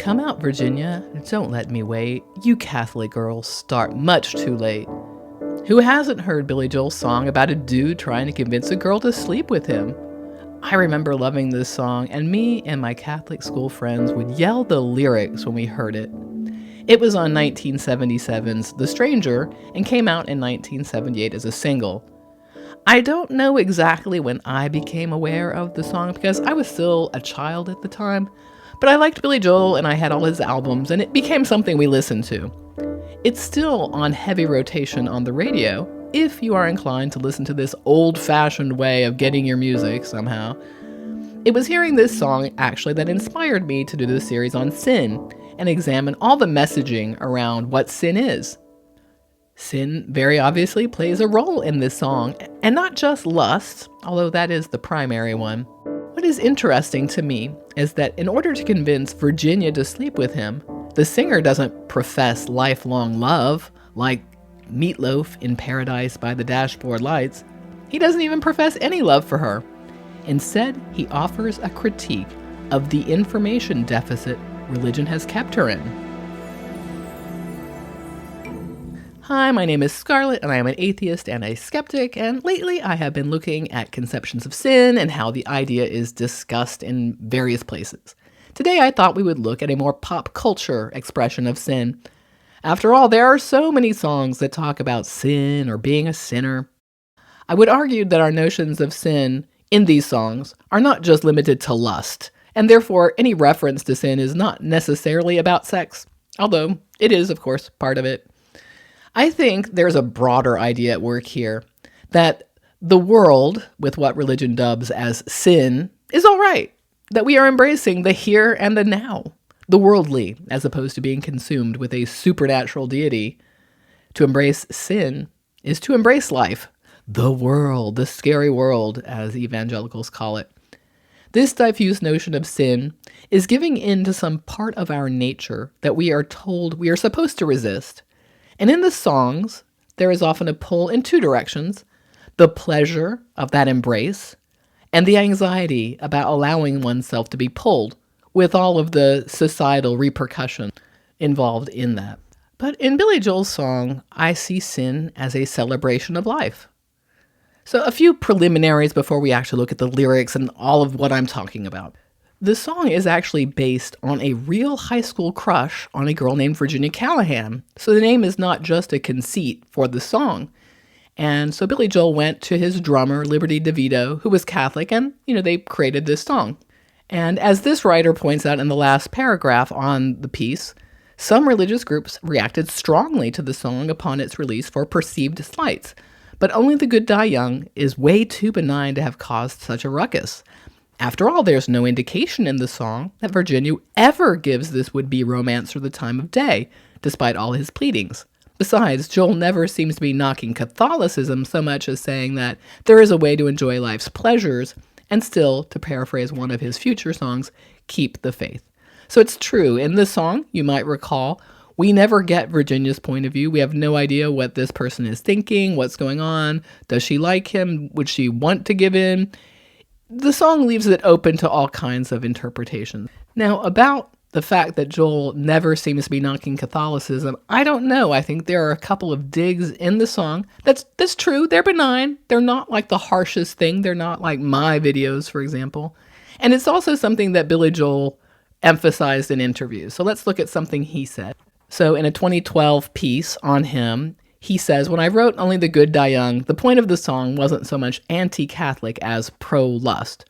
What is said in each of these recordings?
Come out, Virginia. Don't let me wait. You Catholic girls start much too late. Who hasn't heard Billy Joel's song about a dude trying to convince a girl to sleep with him? I remember loving this song, and me and my Catholic school friends would yell the lyrics when we heard it. It was on 1977's The Stranger and came out in 1978 as a single. I don't know exactly when I became aware of the song because I was still a child at the time, but I liked Billy Joel and I had all his albums and it became something we listened to. It's still on heavy rotation on the radio if you are inclined to listen to this old-fashioned way of getting your music somehow. It was hearing this song actually that inspired me to do this series on sin and examine all the messaging around what sin is. Sin very obviously plays a role in this song, and not just lust, although that is the primary one. What is interesting to me is that in order to convince Virginia to sleep with him, the singer doesn't profess lifelong love like Meatloaf in Paradise by the Dashboard Lights. He doesn't even profess any love for her. Instead, he offers a critique of the information deficit religion has kept her in. Hi, my name is Scarlett, and I am an atheist and a skeptic, and lately I have been looking at conceptions of sin and how the idea is discussed in various places. Today I thought we would look at a more pop culture expression of sin. After all, there are so many songs that talk about sin or being a sinner. I would argue that our notions of sin in these songs are not just limited to lust, and therefore any reference to sin is not necessarily about sex, although it is, of course, part of it. I think there's a broader idea at work here, that the world, with what religion dubs as sin, is all right, that we are embracing the here and the now, the worldly, as opposed to being consumed with a supernatural deity. To embrace sin is to embrace life, the world, the scary world, as evangelicals call it. This diffuse notion of sin is giving in to some part of our nature that we are told we are supposed to resist. And in the songs, there is often a pull in two directions: the pleasure of that embrace and the anxiety about allowing oneself to be pulled, with all of the societal repercussion involved in that. But in Billy Joel's song, I see sin as a celebration of life. So a few preliminaries before we actually look at the lyrics and all of what I'm talking about. The song is actually based on a real high school crush on a girl named Virginia Callahan. So the name is not just a conceit for the song. And so Billy Joel went to his drummer, Liberty DeVito, who was Catholic, and, they created this song. And as this writer points out in the last paragraph on the piece, some religious groups reacted strongly to the song upon its release for perceived slights. But Only the Good Die Young is way too benign to have caused such a ruckus. After all, there's no indication in the song that Virginia ever gives this would-be romancer the time of day, despite all his pleadings. Besides, Joel never seems to be knocking Catholicism so much as saying that there is a way to enjoy life's pleasures and still, to paraphrase one of his future songs, keep the faith. So it's true, in this song, you might recall, we never get Virginia's point of view. We have no idea what this person is thinking, what's going on, does she like him, would she want to give in? The song leaves it open to all kinds of interpretations. Now, about the fact that Joel never seems to be knocking Catholicism, I don't know. I think there are a couple of digs in the song. That's true. They're benign. They're not like the harshest thing. They're not like my videos, for example. And it's also something that Billy Joel emphasized in interviews. So let's look at something he said. So in a 2012 piece on him, he says, "When I wrote Only the Good Die Young, the point of the song wasn't so much anti-Catholic as pro-lust."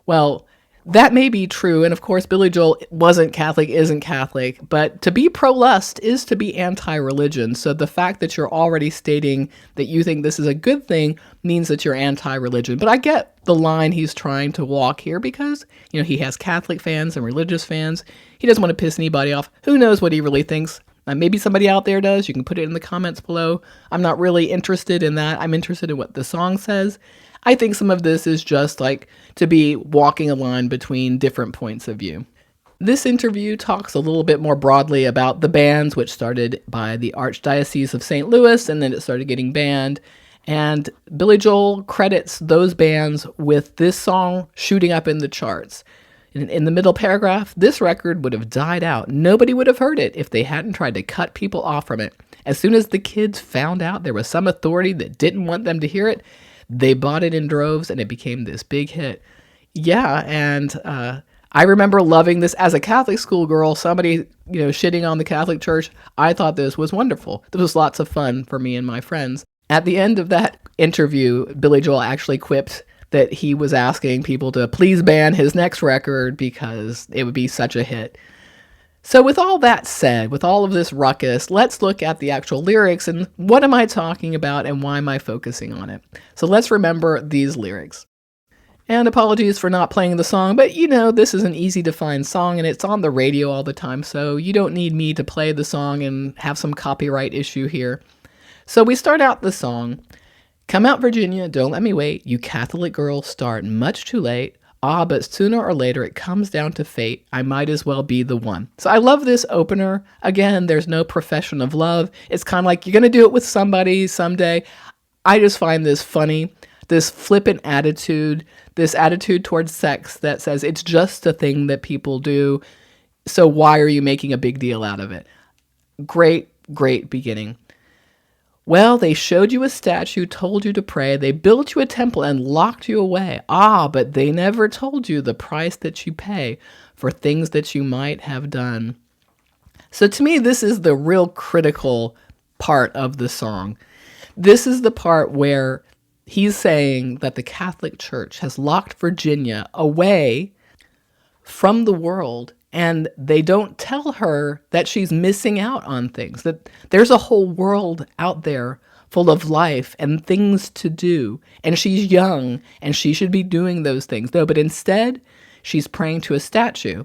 Well, that may be true, and of course Billy Joel wasn't Catholic, isn't Catholic, but to be pro-lust is to be anti-religion, so the fact that you're already stating that you think this is a good thing means that you're anti-religion. But I get the line he's trying to walk here because, he has Catholic fans and religious fans. He doesn't want to piss anybody off. Who knows what he really thinks? Maybe somebody out there does. You can put it in the comments below. I'm not really interested in that. I'm interested in what the song says. I think some of this is just like to be walking a line between different points of view. This interview talks a little bit more broadly about the bans, which started by the Archdiocese of St. Louis, and then it started getting banned. And Billy Joel credits those bans with this song shooting up in the charts. In the middle paragraph, this record would have died out. Nobody would have heard it if they hadn't tried to cut people off from it. As soon as the kids found out there was some authority that didn't want them to hear it, they bought it in droves and it became this big hit. Yeah, and I remember loving this as a Catholic schoolgirl, somebody, shitting on the Catholic Church. I thought this was wonderful. This was lots of fun for me and my friends. At the end of that interview, Billy Joel actually quipped that he was asking people to please ban his next record because it would be such a hit. So with all that said, with all of this ruckus, let's look at the actual lyrics and what am I talking about and why am I focusing on it? So let's remember these lyrics. And apologies for not playing the song, but this is an easy to find song and it's on the radio all the time, so you don't need me to play the song and have some copyright issue here. So we start out the song. Come out, Virginia, don't let me wait. You Catholic girls start much too late. Ah, but sooner or later it comes down to fate. I might as well be the one. So I love this opener. Again, there's no profession of love. It's kind of like you're going to do it with somebody someday. I just find this funny. This flippant attitude, this attitude towards sex that says it's just a thing that people do. So why are you making a big deal out of it? Great, great beginning. Well, they showed you a statue, told you to pray. They built you a temple and locked you away. Ah, but they never told you the price that you pay for things that you might have done. So to me, this is the real critical part of the song. This is the part where he's saying that the Catholic Church has locked Virginia away from the world, and they don't tell her that she's missing out on things, that there's a whole world out there full of life and things to do, and she's young, and she should be doing those things. No, but instead, she's praying to a statue,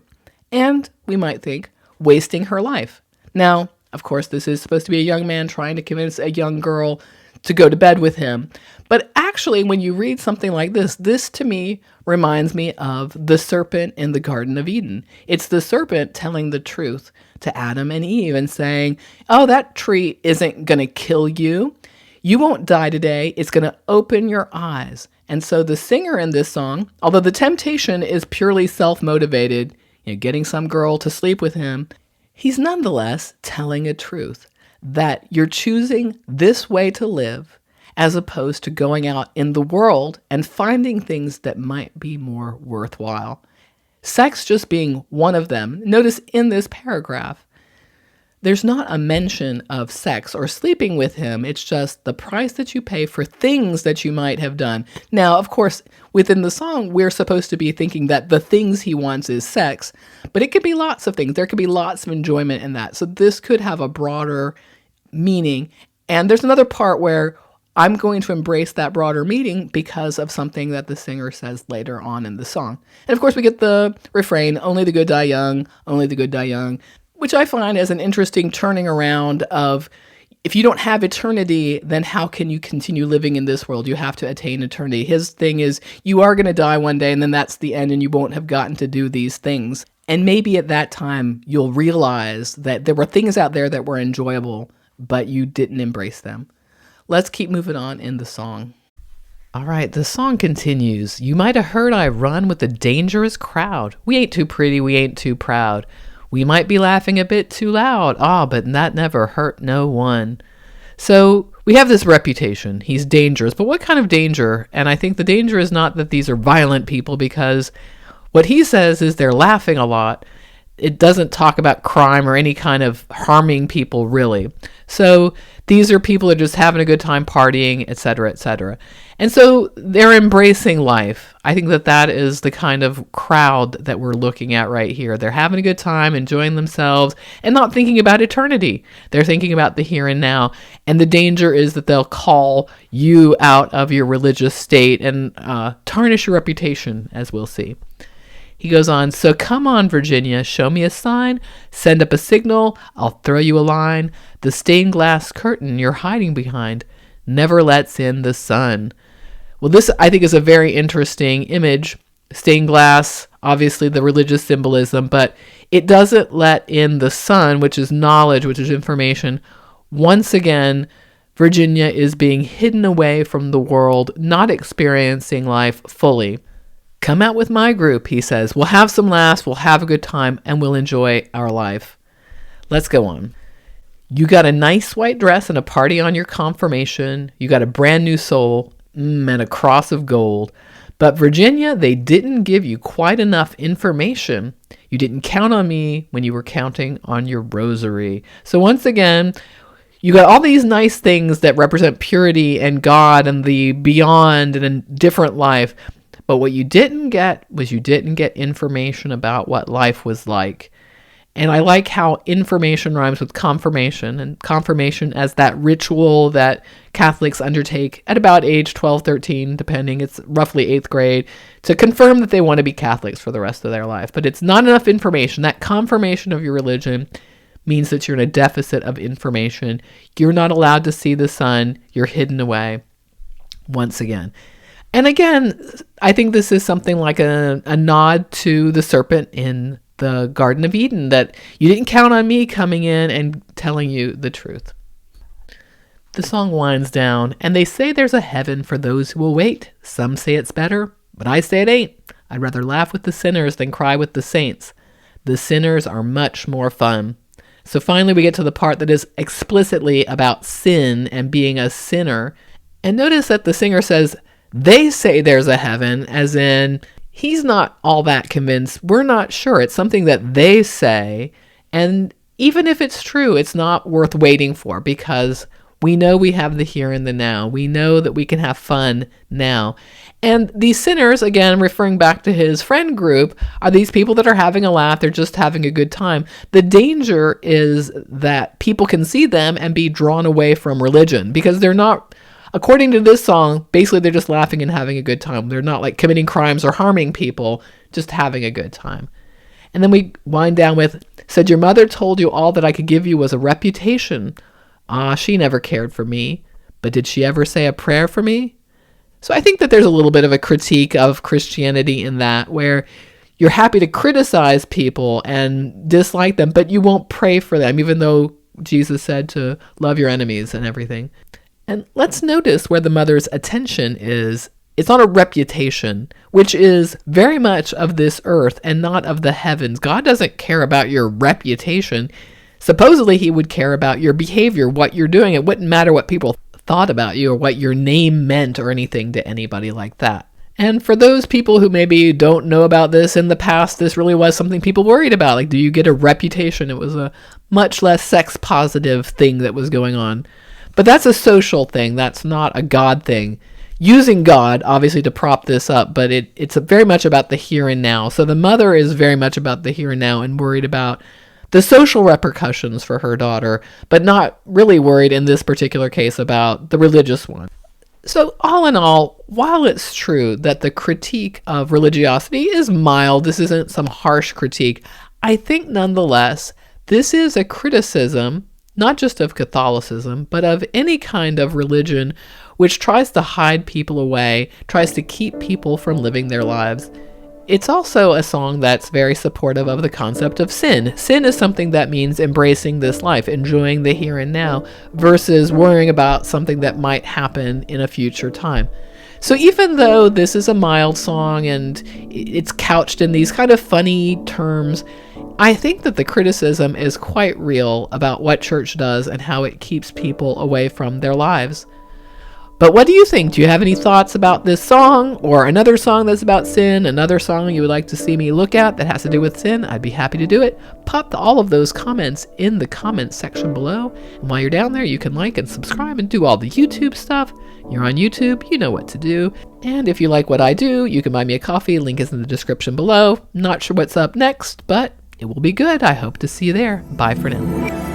and, we might think, wasting her life. Now, of course, this is supposed to be a young man trying to convince a young girl to go to bed with him. But actually, when you read something like this to me reminds me of the serpent in the Garden of Eden. It's the serpent telling the truth to Adam and Eve and saying, oh, that tree isn't going to kill you. You won't die today. It's going to open your eyes. And so the singer in this song, although the temptation is purely self-motivated, getting some girl to sleep with him, he's nonetheless telling a truth that you're choosing this way to live as opposed to going out in the world and finding things that might be more worthwhile. Sex just being one of them. Notice in this paragraph, there's not a mention of sex or sleeping with him. It's just the price that you pay for things that you might have done. Now, of course, within the song, we're supposed to be thinking that the things he wants is sex, but it could be lots of things. There could be lots of enjoyment in that. So this could have a broader meaning. And there's another part where I'm going to embrace that broader meaning because of something that the singer says later on in the song. And of course, we get the refrain, only the good die young, only the good die young, which I find as an interesting turning around of, if you don't have eternity, then how can you continue living in this world? You have to attain eternity. His thing is, you are going to die one day, and then that's the end, and you won't have gotten to do these things. And maybe at that time, you'll realize that there were things out there that were enjoyable, but you didn't embrace them. Let's keep moving on in the song. All right, the song continues. You might have heard I run with a dangerous crowd. We ain't too pretty, we ain't too proud. We might be laughing a bit too loud. Ah, but that never hurt no one. So we have this reputation. He's dangerous. But what kind of danger? And I think the danger is not that these are violent people, because what he says is they're laughing a lot. It doesn't talk about crime or any kind of harming people, really. So these are people that are just having a good time partying, etc., etc. And so they're embracing life. I think that that is the kind of crowd that we're looking at right here. They're having a good time, enjoying themselves, and not thinking about eternity. They're thinking about the here and now. And the danger is that they'll call you out of your religious state and tarnish your reputation, as we'll see. He goes on, so come on, Virginia, show me a sign, send up a signal, I'll throw you a line. The stained glass curtain you're hiding behind never lets in the sun. Well, this, I think, is a very interesting image. Stained glass, obviously the religious symbolism, but it doesn't let in the sun, which is knowledge, which is information. Once again, Virginia is being hidden away from the world, not experiencing life fully. Come out with my group, he says. We'll have some laughs, we'll have a good time, and we'll enjoy our life. Let's go on. You got a nice white dress and a party on your confirmation. You got a brand new soul and a cross of gold. But Virginia, they didn't give you quite enough information. You didn't count on me when you were counting on your rosary. So once again, you got all these nice things that represent purity and God and the beyond and a different life. But what you didn't get was you didn't get information about what life was like. And I like how information rhymes with confirmation, and confirmation as that ritual that Catholics undertake at about age 12, 13, depending. It's roughly 8th grade, to confirm that they want to be Catholics for the rest of their life. But it's not enough information. That confirmation of your religion means that you're in a deficit of information. You're not allowed to see the sun. You're hidden away once again. And again, I think this is something like a nod to the serpent in the Garden of Eden, that you didn't count on me coming in and telling you the truth. The song winds down, and they say there's a heaven for those who will wait. Some say it's better, but I say it ain't. I'd rather laugh with the sinners than cry with the saints. The sinners are much more fun. So finally we get to the part that is explicitly about sin and being a sinner. And notice that the singer says, they say there's a heaven, as in, he's not all that convinced. We're not sure. It's something that they say. And even if it's true, it's not worth waiting for, because we know we have the here and the now. We know that we can have fun now. And these sinners, again, referring back to his friend group, are these people that are having a laugh. They're just having a good time. The danger is that people can see them and be drawn away from religion, because they're not, according to this song, basically they're just laughing and having a good time. They're not like committing crimes or harming people, just having a good time. And then we wind down with, said your mother told you all that I could give you was a reputation. Ah, she never cared for me. But did she ever say a prayer for me? So I think that there's a little bit of a critique of Christianity in that, where you're happy to criticize people and dislike them, but you won't pray for them, even though Jesus said to love your enemies and everything. And let's notice where the mother's attention is. It's on a reputation, which is very much of this earth and not of the heavens. God doesn't care about your reputation. Supposedly, he would care about your behavior, what you're doing. It wouldn't matter what people thought about you or what your name meant or anything to anybody like that. And for those people who maybe don't know about this, in the past, this really was something people worried about. Like, do you get a reputation? It was a much less sex-positive thing that was going on. But that's a social thing. That's not a God thing. Using God, obviously, to prop this up, but it's very much about the here and now. So the mother is very much about the here and now and worried about the social repercussions for her daughter, but not really worried in this particular case about the religious one. So all in all, while it's true that the critique of religiosity is mild, this isn't some harsh critique, I think nonetheless, this is a criticism, not just of Catholicism, but of any kind of religion which tries to hide people away, tries to keep people from living their lives. It's also a song that's very supportive of the concept of sin. Sin is something that means embracing this life, enjoying the here and now, versus worrying about something that might happen in a future time. So even though this is a mild song and it's couched in these kind of funny terms, I think that the criticism is quite real about what church does and how it keeps people away from their lives. But what do you think? Do you have any thoughts about this song or another song that's about sin, another song you would like to see me look at that has to do with sin? I'd be happy to do it. Pop all of those comments in the comments section below. And while you're down there, you can like and subscribe and do all the YouTube stuff. You're on YouTube, you know what to do. And if you like what I do, you can buy me a coffee. Link is in the description below. Not sure what's up next, but it will be good. I hope to see you there. Bye for now.